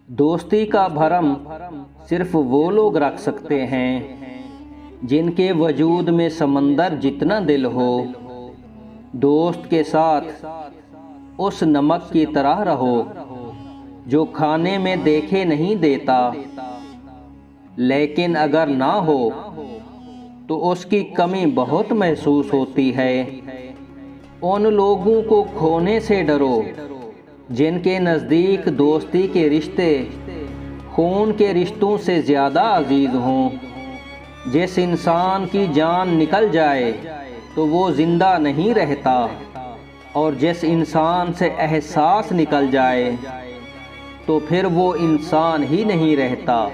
دوستی کا بھرم صرف وہ لوگ رکھ سکتے ہیں جن کے وجود میں سمندر جتنا دل ہو۔ دوست کے ساتھ اس نمک کی طرح رہو جو کھانے میں دیکھے نہیں دیتا، لیکن اگر نہ ہو تو اس کی کمی بہت محسوس ہوتی ہے۔ ان لوگوں کو کھونے سے ڈرو جن کے نزدیک دوستی کے رشتے خون کے رشتوں سے زیادہ عزیز ہوں۔ جس انسان کی جان نکل جائے تو وہ زندہ نہیں رہتا، اور جس انسان سے احساس نکل جائے تو پھر وہ انسان ہی نہیں رہتا۔